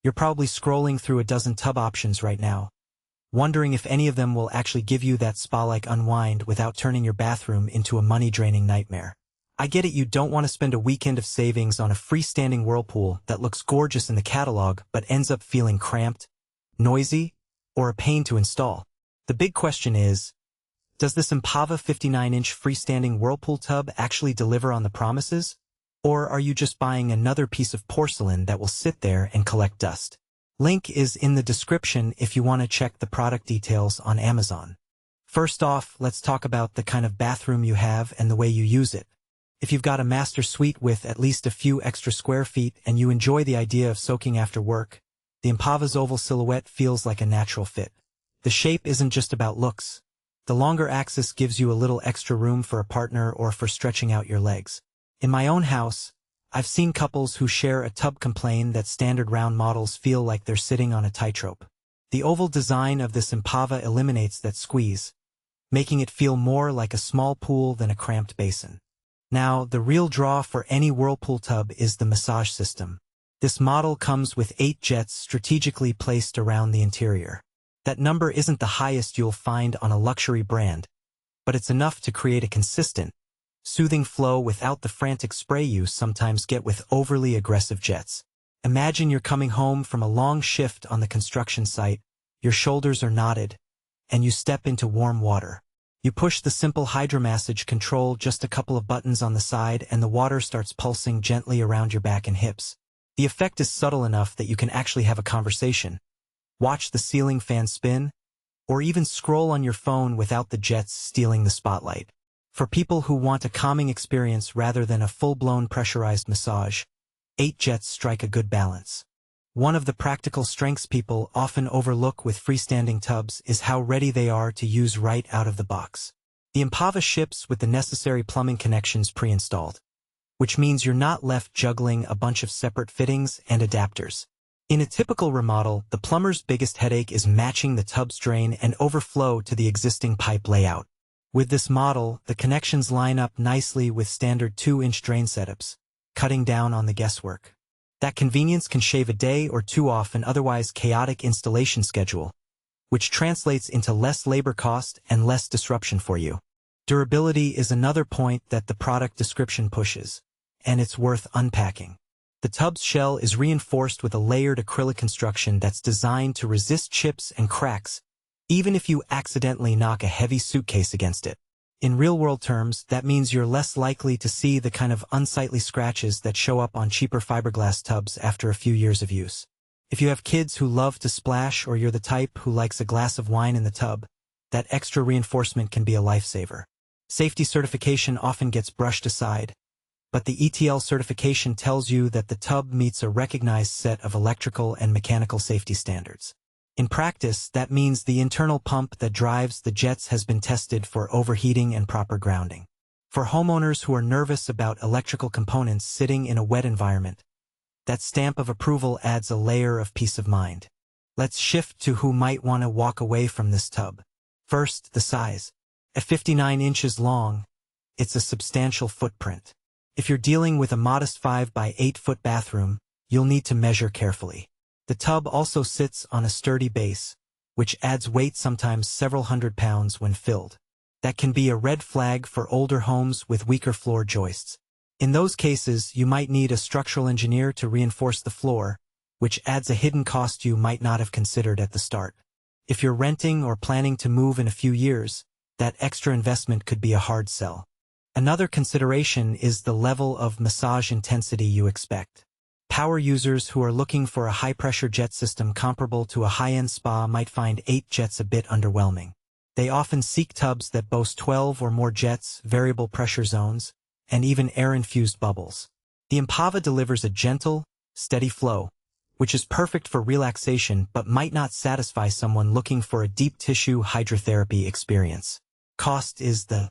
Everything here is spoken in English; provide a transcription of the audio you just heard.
You're probably scrolling through a dozen tub options right now, wondering if any of them will actually give you that spa-like unwind without turning your bathroom into a money-draining nightmare. I get it, you don't want to spend a weekend of savings on a freestanding whirlpool that looks gorgeous in the catalog but ends up feeling cramped, noisy, or a pain to install. The big question is, does this Empava 59-inch freestanding whirlpool tub actually deliver on the promises? Or are you just buying another piece of porcelain that will sit there and collect dust? Link is in the description if you want to check the product details on Amazon. First off, let's talk about the kind of bathroom you have and the way you use it. If you've got a master suite with at least a few extra square feet and you enjoy the idea of soaking after work, the Empava's oval silhouette feels like a natural fit. The shape isn't just about looks. The longer axis gives you a little extra room for a partner or for stretching out your legs. In my own house, I've seen couples who share a tub complain that standard round models feel like they're sitting on a tightrope. The oval design of this Empava eliminates that squeeze, making it feel more like a small pool than a cramped basin. Now, the real draw for any Whirlpool tub is the massage system. This model comes with 8 jets strategically placed around the interior. That number isn't the highest you'll find on a luxury brand, but it's enough to create a consistent, soothing flow without the frantic spray you sometimes get with overly aggressive jets. Imagine you're coming home from a long shift on the construction site, your shoulders are knotted, and you step into warm water. You push the simple hydromassage control, just a couple of buttons on the side, and the water starts pulsing gently around your back and hips. The effect is subtle enough that you can actually have a conversation, watch the ceiling fan spin, or even scroll on your phone without the jets stealing the spotlight. For people who want a calming experience rather than a full-blown pressurized massage, 8 jets strike a good balance. One of the practical strengths people often overlook with freestanding tubs is how ready they are to use right out of the box. The Empava ships with the necessary plumbing connections pre-installed, which means you're not left juggling a bunch of separate fittings and adapters. In a typical remodel, the plumber's biggest headache is matching the tub's drain and overflow to the existing pipe layout. With this model, the connections line up nicely with standard 2-inch drain setups, cutting down on the guesswork. That convenience can shave a day or two off an otherwise chaotic installation schedule, which translates into less labor cost and less disruption for you. Durability is another point that the product description pushes, and it's worth unpacking. The tub's shell is reinforced with a layered acrylic construction that's designed to resist chips and cracks, even if you accidentally knock a heavy suitcase against it. In real-world terms, that means you're less likely to see the kind of unsightly scratches that show up on cheaper fiberglass tubs after a few years of use. If you have kids who love to splash or you're the type who likes a glass of wine in the tub, that extra reinforcement can be a lifesaver. Safety certification often gets brushed aside, but the ETL certification tells you that the tub meets a recognized set of electrical and mechanical safety standards. In practice, that means the internal pump that drives the jets has been tested for overheating and proper grounding. For homeowners who are nervous about electrical components sitting in a wet environment, that stamp of approval adds a layer of peace of mind. Let's shift to who might want to walk away from this tub. First, the size. At 59 inches long, it's a substantial footprint. If you're dealing with a modest 5 by 8 foot bathroom, you'll need to measure carefully. The tub also sits on a sturdy base, which adds weight, sometimes several hundred pounds when filled. That can be a red flag for older homes with weaker floor joists. In those cases, you might need a structural engineer to reinforce the floor, which adds a hidden cost you might not have considered at the start. If you're renting or planning to move in a few years, that extra investment could be a hard sell. Another consideration is the level of massage intensity you expect. Power users who are looking for a high-pressure jet system comparable to a high-end spa might find 8 jets a bit underwhelming. They often seek tubs that boast 12 or more jets, variable pressure zones, and even air-infused bubbles. The Empava delivers a gentle, steady flow, which is perfect for relaxation but might not satisfy someone looking for a deep-tissue hydrotherapy experience. Cost is the